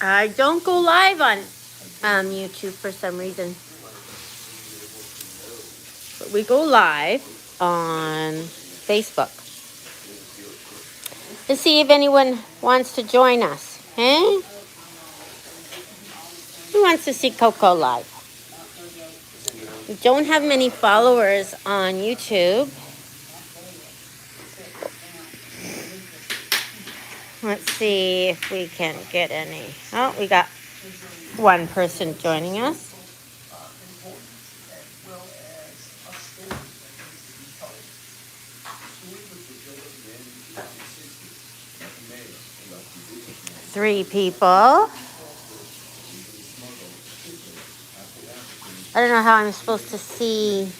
I don't go live on YouTube for some reason. But we go live on Facebook to see if anyone wants to join us. Huh? Who wants to see Coco live? We don't have many followers on YouTube. Let's see if we can get any. Oh, we got one person joining us. Three people. I don't know how I'm supposed to see.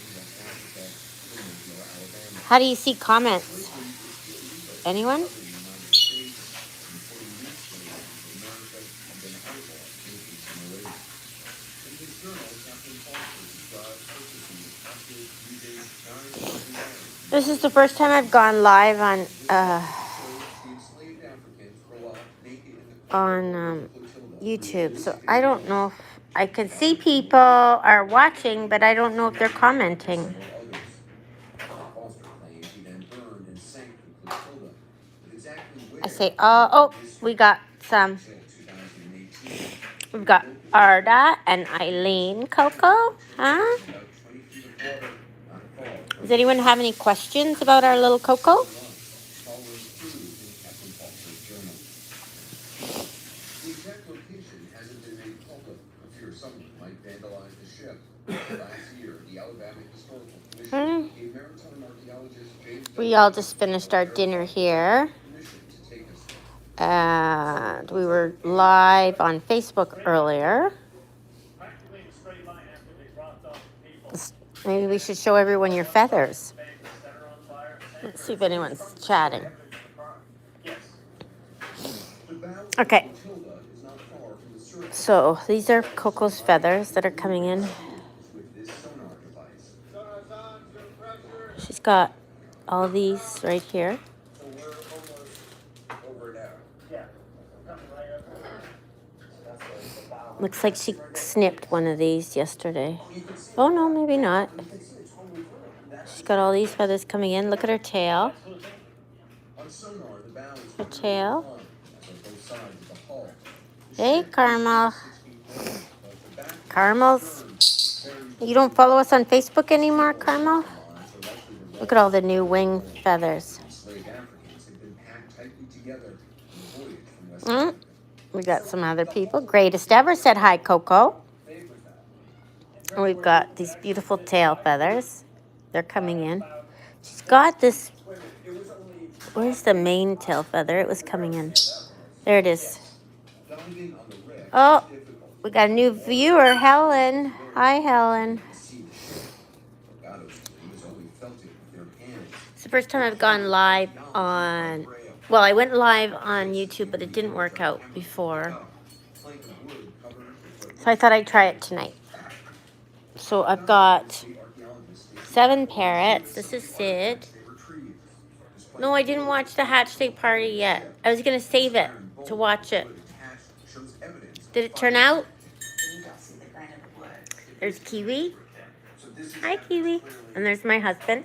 How do you see comments? Anyone? This is the first time I've gone live on YouTube, so I don't know if I can see people are watching, but I don't know if they're commenting. I say, oh, we got some. We've got Arda and Eileen Coco, huh? Does anyone have any questions about our little Coco? We all just finished our dinner here. And we were live on Facebook earlier. Maybe we should show everyone your feathers. Let's see if anyone's chatting. Okay. So these are Coco's feathers that are coming in. She's got all these right here. Looks like she snipped one of these yesterday. Oh, no, maybe not. She's got all these feathers coming in. Look at her tail. Her tail. Hey, Carmel. Carmel's... You don't follow us on Facebook anymore, Carmel? Look at all the new wing feathers. We got some other people. Greatest ever said hi, Coco. And we've got these beautiful tail feathers. They're coming in. She's got this. Where's the main tail feather? It was coming in. There it is. Oh, we got a new viewer, Helen. Hi, Helen. It's the first time I've gone live on... Well, I went live on YouTube, but it didn't work out before. So I thought I'd try it tonight. So I've got 7 parrots. This is Sid. No, I didn't watch the hatch day party yet. I was going to save it to watch it. Did it turn out? There's Kiwi. Hi, Kiwi. And there's my husband.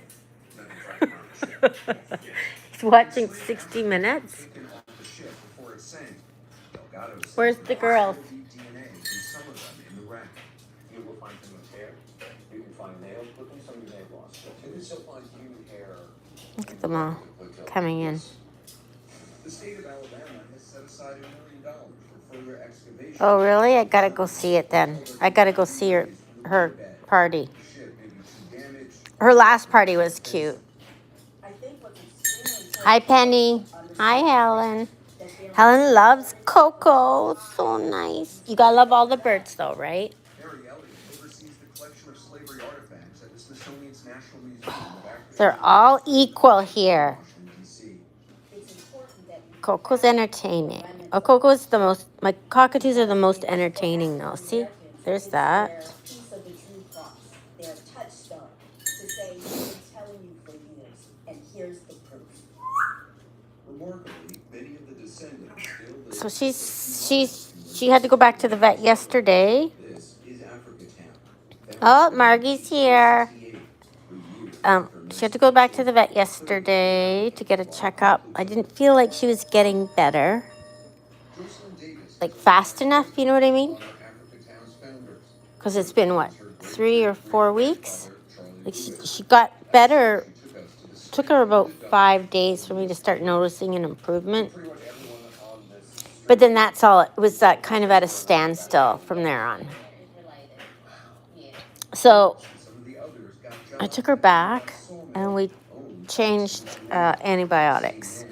He's watching 60 Minutes. Where's the girls? Look at them all coming in. Oh, really? I gotta go see it then. I gotta go see her party. Her last party was cute. Hi, Penny. Hi, Helen. Helen loves Coco. So nice. You gotta love all the birds, though, right? They're all equal here. Coco's entertaining. Oh, Coco's the most... My cockatoos are the most entertaining, though. See? There's that. So she had to go back to the vet yesterday. Oh, Margie's here. She had to go back to the vet yesterday to get a checkup. I didn't feel like she was getting better, like fast enough, you know what I mean? Because it's been, what, 3 or 4 weeks? Like she got better. Took her about 5 days for me to start noticing an improvement. But then that's all. It was kind of at a standstill from there on. So I took her back and we changed antibiotics.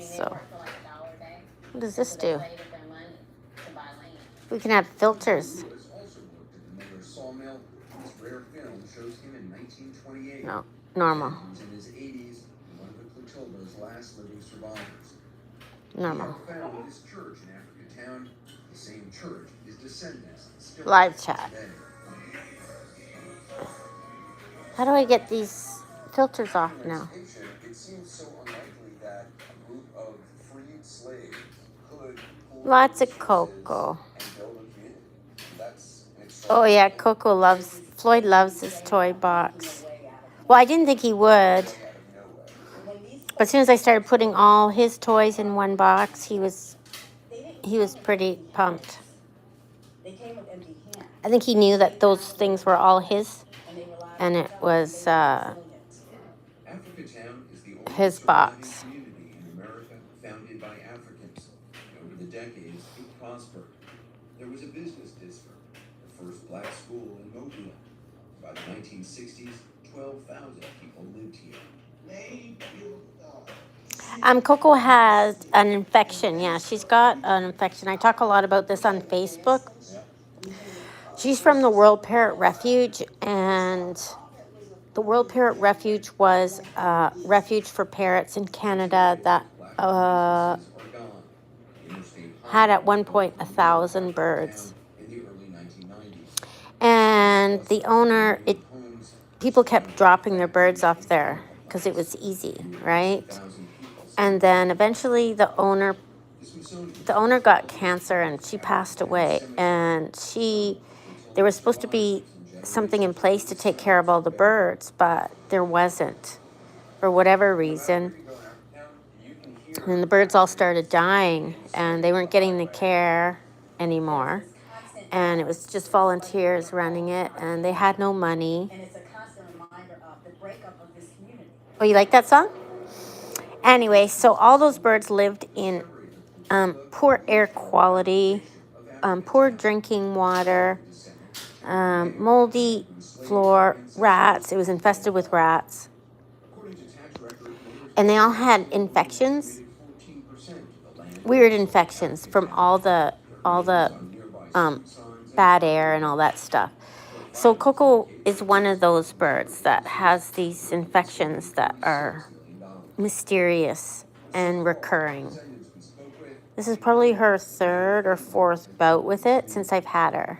So what does this do? We can have filters. No, normal. Normal. Live chat. How do I get these filters off now? Lots of Coco. Oh yeah, Floyd loves his toy box. Well, I didn't think he would. But as soon as I started putting all his toys in one box, he was pretty pumped. I think he knew that those things were all his, and it was his box. There was a business district, the first black school in Mobile. By the 1960s, 12,000 people lived here. Coco has an infection. Yeah, she's got an infection. I talk a lot about this on Facebook. She's from the World Parrot Refuge, and the World Parrot Refuge was a refuge for parrots in Canada that had at one point 1,000 birds. And the owner, people kept dropping their birds off there because it was easy, right? And then eventually the owner got cancer and she passed away. And there was supposed to be something in place to take care of all the birds, but there wasn't for whatever reason. And the birds all started dying and they weren't getting the care anymore. And it was just volunteers running it, and they had no money. Oh, you like that song? Anyway, so all those birds lived in poor air quality, poor drinking water, moldy floor, rats. It was infested with rats. And they all had infections, weird infections from all the bad air and all that stuff. So Coco is one of those birds that has these infections that are mysterious and recurring. This is probably her 3rd or 4th bout with it since I've had her.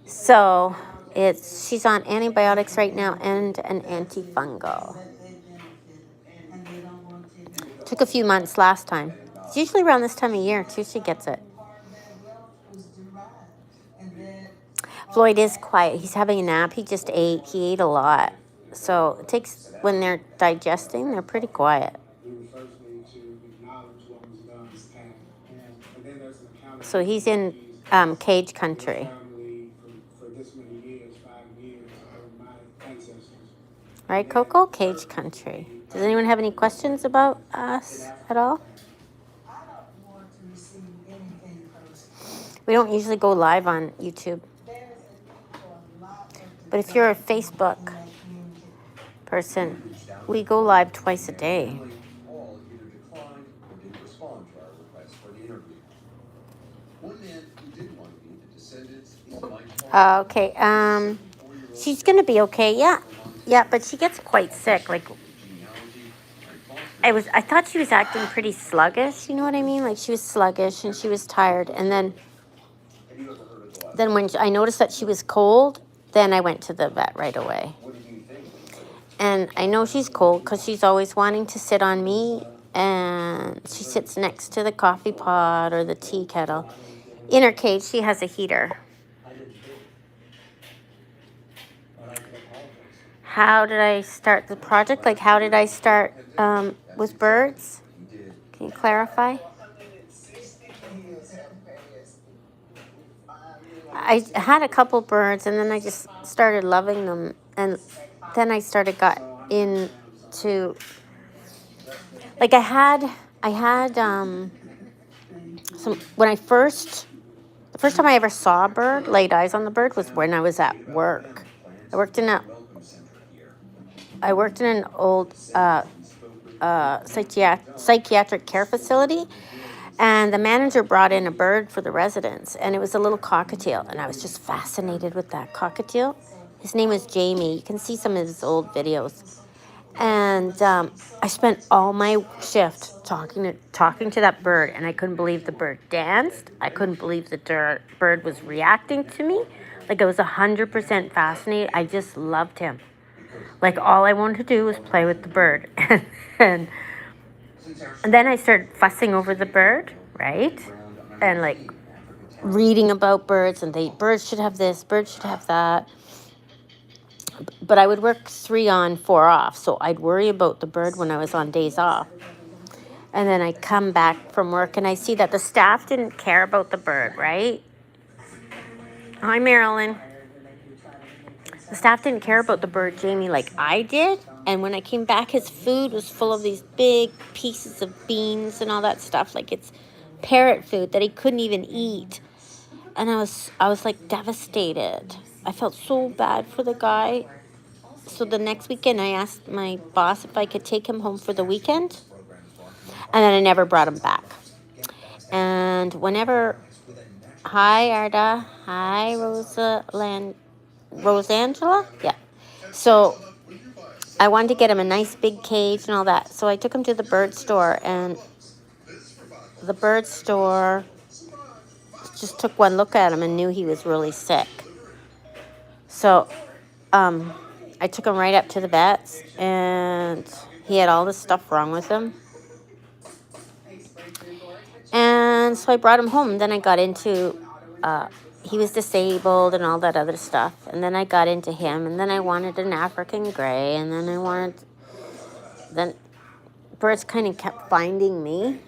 So she's on antibiotics right now and an antifungal. Took a few months last time. It's usually around this time of year too she gets it. Floyd is quiet. He's having a nap. He just ate. He ate a lot. So it takes, when they're digesting, they're pretty quiet. So he's in cage country. Right, Coco? Cage country. Does anyone have any questions about us at all? We don't usually go live on YouTube. But if you're a Facebook person, we go live twice a day. Okay, she's gonna be okay. Yeah, but she gets quite sick. Like, I thought she was acting pretty sluggish. You know what I mean? Like, she was sluggish and she was tired. And then when I noticed that she was cold, then I went to the vet right away. And I know she's cold because she's always wanting to sit on me and she sits next to the coffee pot or the tea kettle. In her cage, she has a heater. How did I start the project? Like, how did I start with birds? Can you clarify? I had a couple birds, and then I just started loving them, and then I started got into, like, I had some, when I first, the first time I ever saw a bird, laid eyes on the bird, was when I was at work. I worked in an old psychiatric care facility, and the manager brought in a bird for the residents, and it was a little cockatiel, and I was just fascinated with that cockatiel. His name was Jamie. You can see some of his old videos. And I spent all my shift talking to that bird, and I couldn't believe the bird danced. I couldn't believe the bird was reacting to me. Like, I was 100% fascinated. I just loved him. Like, all I wanted to do was play with the bird. and then I started fussing over the bird, right? And, like, reading about birds, and birds should have this, birds should have that. But I would work 3 on, 4 off, so I'd worry about the bird when I was on days off. And then I come back from work, and I see that the staff didn't care about the bird, right? Hi, Marilyn. The staff didn't care about the bird, Jamie, like I did. And when I came back, his food was full of these big pieces of beans and all that stuff. Like, it's parrot food that he couldn't even eat. And I was like devastated. I felt so bad for the guy. So the next weekend, I asked my boss if I could take him home for the weekend. And then I never brought him back. And whenever, hi, Arda. Hi, Rosangela? Yeah. So I wanted to get him a nice big cage and all that. So I took him to the bird store, and the bird store just took one look at him and knew he was really sick. So I took him right up to the vets, and he had all this stuff wrong with him. And so I brought him home. Then I got into, he was disabled and all that other stuff. And then I got into him, and then I wanted an African gray, and then birds kind of kept finding me.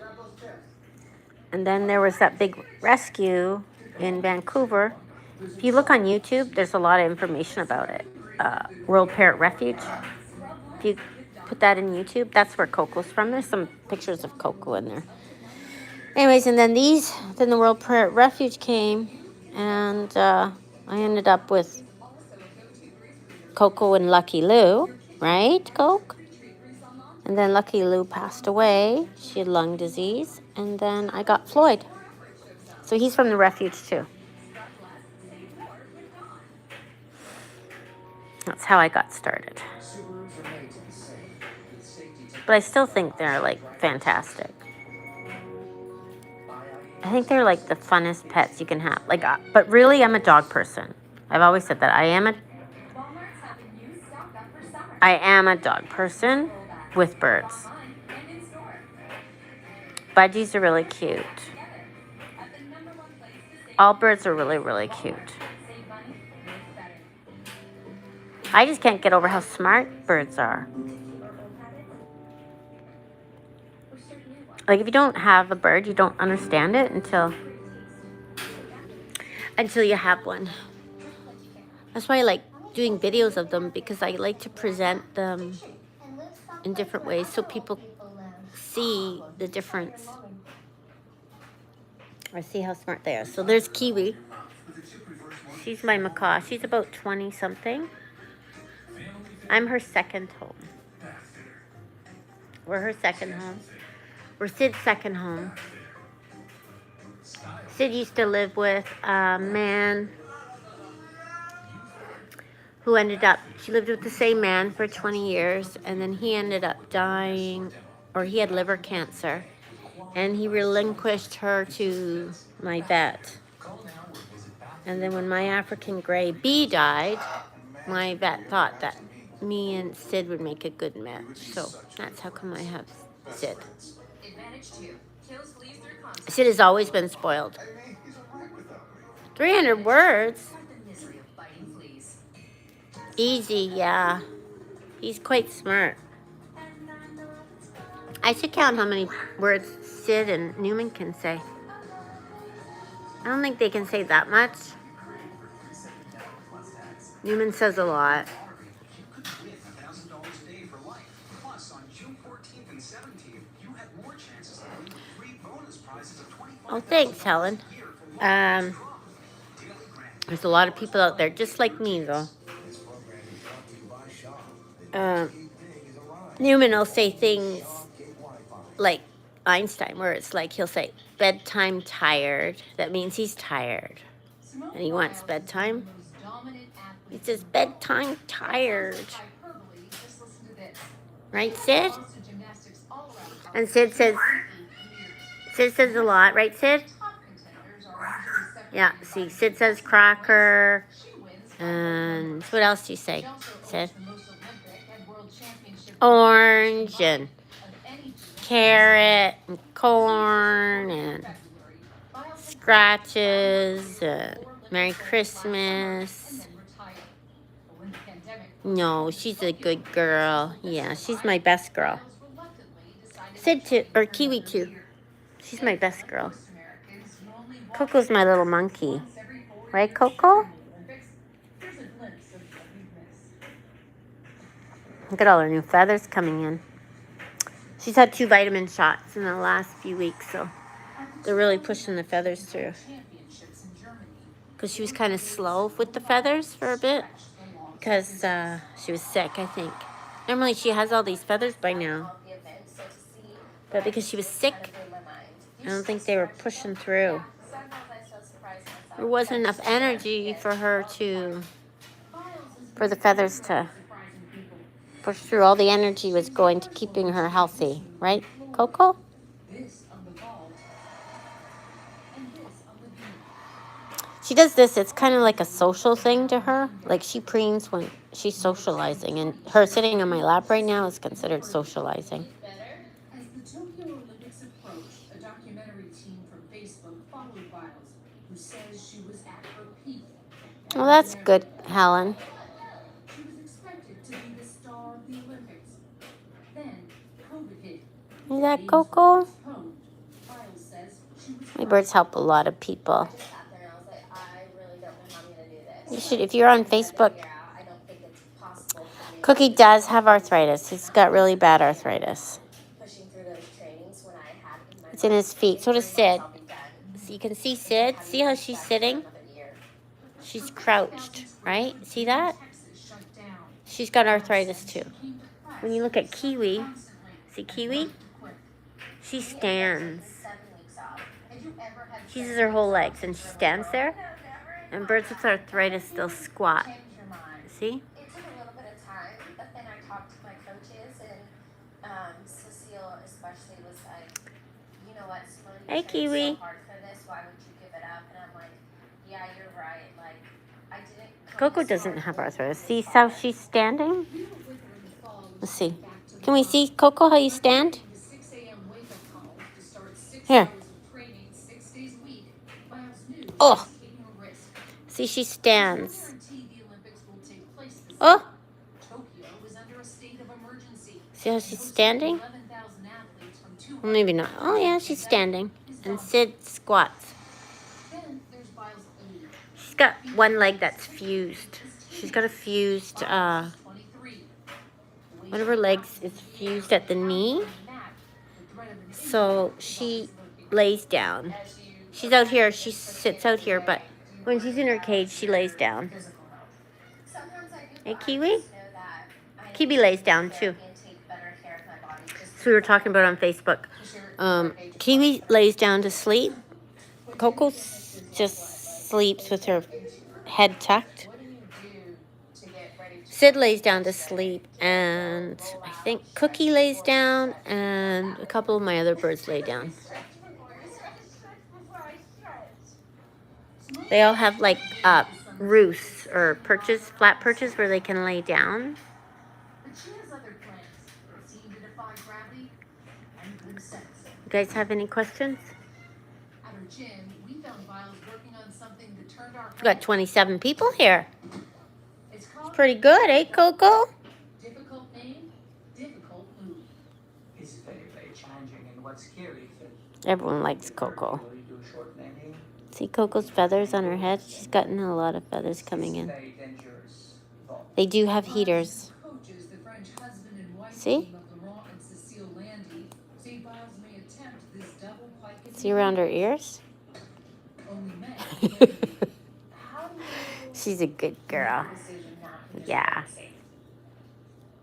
And then there was that big rescue in Vancouver. If you look on YouTube, there's a lot of information about it. World Parrot Refuge. If you put that in YouTube, that's where Coco's from. There's some pictures of Coco in there. Anyways, and then the World Parrot Refuge came, and I ended up with Coco and Lucky Lou, right, Coke? And then Lucky Lou passed away. She had lung disease. And then I got Floyd. So he's from the refuge too. That's how I got started. But I still think they're, like, fantastic. I think they're, like, the funnest pets you can have. Like, but really, I'm a dog person. I've always said that. I am a dog person with birds. Budgies are really cute. All birds are really, really cute. I just can't get over how smart birds are. Like, if you don't have a bird, you don't understand it until you have one. That's why I like doing videos of them, because I like to present them in different ways so people see the difference or see how smart they are. So there's Kiwi. She's my macaw. She's about 20-something. I'm her second home. We're her second home. We're Sid's second home. Sid used to live with a man who she lived with the same man for 20 years, and then he ended up dying, or he had liver cancer, and he relinquished her to my vet. And then when my African gray bee died, my vet thought that me and Sid would make a good match. So that's how come I have Sid. Sid has always been spoiled. 300 words? Easy, yeah. He's quite smart. I should count how many words Sid and Newman can say. I don't think they can say that much. Newman says a lot. Oh, thanks, Helen. There's a lot of people out there just like me, though. Newman will say things like Einstein, where it's like he'll say, bedtime tired. That means he's tired. And he wants bedtime. He says, bedtime tired. Right, Sid? And Sid says a lot, right, Sid? Yeah, see, Sid says cracker. And what else do you say, Sid? Orange and carrot and corn and scratches and Merry Christmas. No, she's a good girl. Yeah, she's my best girl. Sid too, or Kiwi too. She's my best girl. Coco's my little monkey. Right, Coco? Look at all her new feathers coming in. She's had 2 vitamin shots in the last few weeks, so they're really pushing the feathers through. Because she was kind of slow with the feathers for a bit. Because she was sick, I think. Normally she has all these feathers by now. But because she was sick, I don't think they were pushing through. There wasn't enough energy for her for the feathers to push through. All the energy was going to keeping her healthy. Right, Coco? She does this. It's kind of like a social thing to her. Like she preens when she's socializing. And her sitting on my lap right now is considered socializing. Well, that's good, Helen. Is that Coco? My birds help a lot of people. You should, if you're on Facebook. Cookie does have arthritis. He's got really bad arthritis. It's in his feet. So does Sid. So you can see Sid. See how she's sitting? She's crouched, right? See that? She's got arthritis too. When you look at Kiwi, see Kiwi? She stands. She uses her whole legs and she stands there. And birds with arthritis still squat. See? Hey, Kiwi. Coco doesn't have arthritis. See how she's standing? Let's see. Can we see, Coco, how you stand? Here. Oh. See, she stands. Oh. See how she's standing? Well, maybe not. Oh, yeah, she's standing. And Sid squats. She's got one leg that's fused. She's got a fused, one of her legs is fused at the knee. So she lays down. She's out here. She sits out here, but when she's in her cage, she lays down. Hey, Kiwi? Kiwi lays down, too. So we were talking about on Facebook. Kiwi lays down to sleep. Coco just sleeps with her head tucked. Sid lays down to sleep, and I think Cookie lays down, and a couple of my other birds lay down. They all have like roosts or perches, flat perches where they can lay down. You guys have any questions? We've got 27 people here. It's pretty good, eh, Coco? Difficult name, difficult move. It's very, very challenging, and what's scary is that everyone likes Coco. See Coco's feathers on her head? She's gotten a lot of feathers coming in. They do have heaters. See? See around her ears? She's a good girl. Yeah.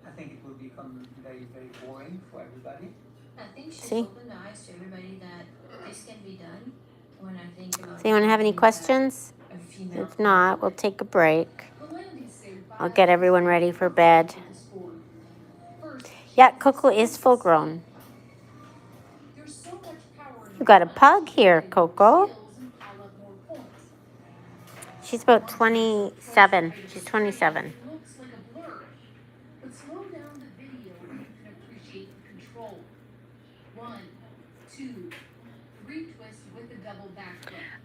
I think it will become very, very boring for everybody. I think she's opened the eyes to everybody that this can be done. When I think about does anyone have any questions? If not, we'll take a break. I'll get everyone ready for bed. Yeah, Coco is full grown. You got a pug here, Coco. She's about 27. She's 27.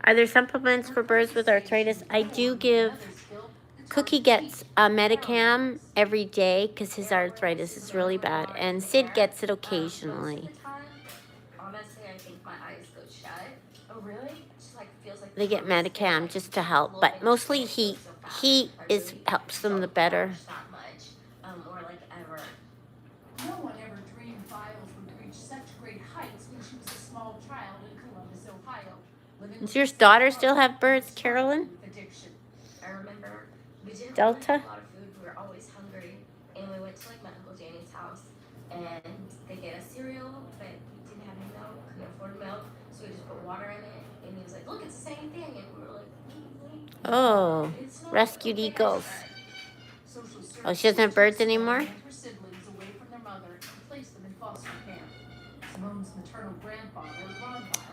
Are there supplements for birds with arthritis? I do give. Cookie gets a Medicam every day because his arthritis is really bad, and Sid gets it occasionally. Honestly, I think my eyes go shut. Oh, really? It just like feels like they get Medicam just to help, but mostly he helps them the better. Or like ever. No one ever dreamed Biles would reach such great heights when she was a small child in Columbus, Ohio. Does your daughter still have birds, Carolyn? I remember we didn't Delta? Have a lot of food. We were always hungry, and we went to like my Uncle Danny's house, and they gave us cereal, but we didn't have any milk, couldn't afford milk, so we just put water in it, and he was like, "Look, it's the same thing," and we were like, "Oh, rescued eagles." Oh, she doesn't have birds anymore?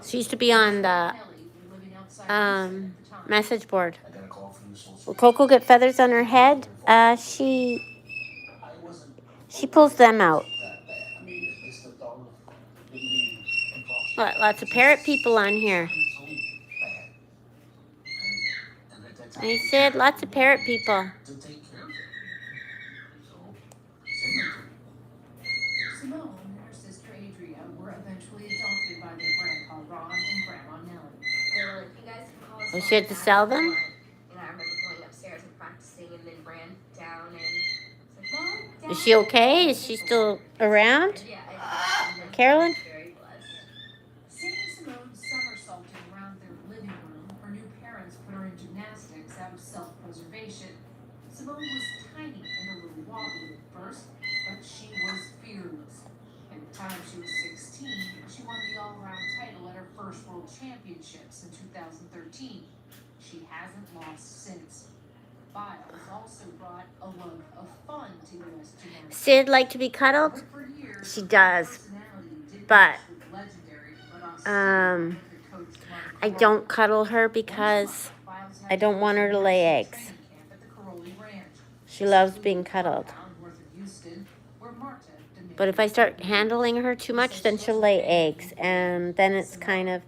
She used to be on the message board. Will Coco get feathers on her head? She pulls them out. Lots of parrot people on here. I said lots of parrot people. Simone and her sister Adria were eventually adopted by their grandpa Ron and grandma Nellie. They were like, "You guys can call us." Oh, she had to sell them? And I remember going upstairs and practicing, and then ran down and it's like, "Mom, Dad." Is she okay? Is she still around? Yeah. Carolyn? Very blessed. Seeing Simone somersaulting around their living room, her new parents put her in gymnastics out of self-preservation. Simone was tiny and a little wobbly at first, but she was fearless. By the time she was 16, she won the all-around title at her first World Championships in 2013. She hasn't lost since. Biles also brought a love of fun to U.S. gymnastics. Sid like to be cuddled? She does, but I don't cuddle her because I don't want her to lay eggs. She loves being cuddled. But if I start handling her too much, then she'll lay eggs, and then it's kind of...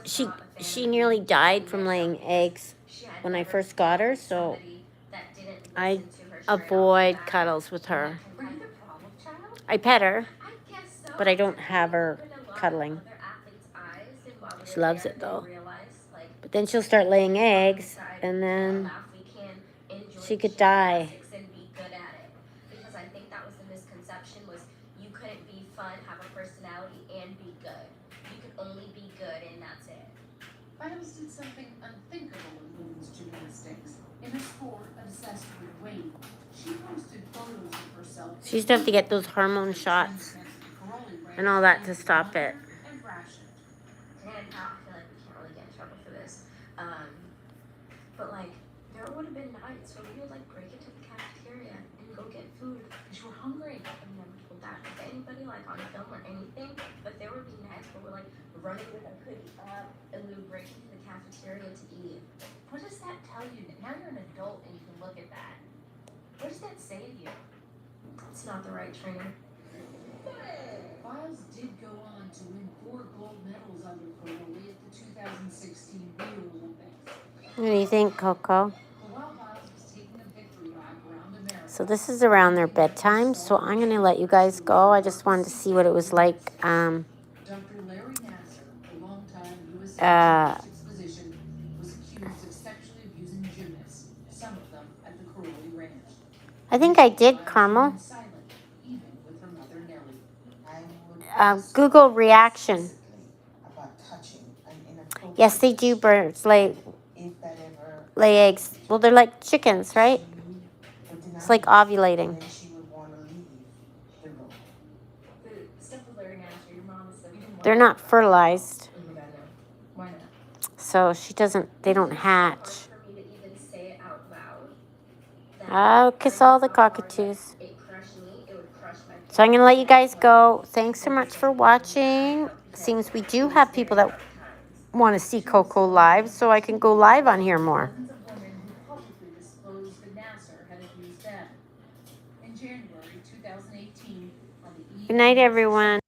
She nearly died from laying eggs when I first got her, so I avoid cuddles with her. I pet her, but I don't have her cuddling. She loves it, though. But then she'll start laying eggs, and then she could die. Because I think that was the misconception, was you couldn't be fun, have a personality, and be good. You could only be good, and that's it. Biles did something unthinkable in women's gymnastics. In a sport obsessed with weight, she posted photos of herself. She used to have to get those hormone shots and all that to stop it. And rationed. And I feel like we can't really get in trouble for this. But like, there would have been nights where we would like break into the cafeteria and go get food because we're hungry. I've never told that to anybody, like on film or anything, but there would be nights where we're like running with our hoodie up and we would break into the cafeteria to eat. What does that tell you? Now you're an adult and you can look at that. What does that say to you? It's not the right training. Biles did go on to win 4 gold medals under Coco at the 2016 Rio Olympics. What do you think, Coco? But while Biles was taking a victory lap around America, So this is around their bedtime, so I'm going to let you guys go. I just wanted to see what it was like. Dr. Larry Nasser, a longtime U.S. gymnastics physician, was accused of sexually abusing gymnasts, some of them at the Curly Ranch. I think I did, Carmel. Silent, even with her mother Nellie. Google reaction. Yes, they do. Birds lay eggs. Well, they're like chickens, right? It's like ovulating. They're not fertilized. So she doesn't, they don't hatch. I'll kiss all the cockatoos. So I'm going to let you guys go. Thanks so much for watching. Seems we do have people that want to see Coco live, so I can go live on here more. Good night, everyone.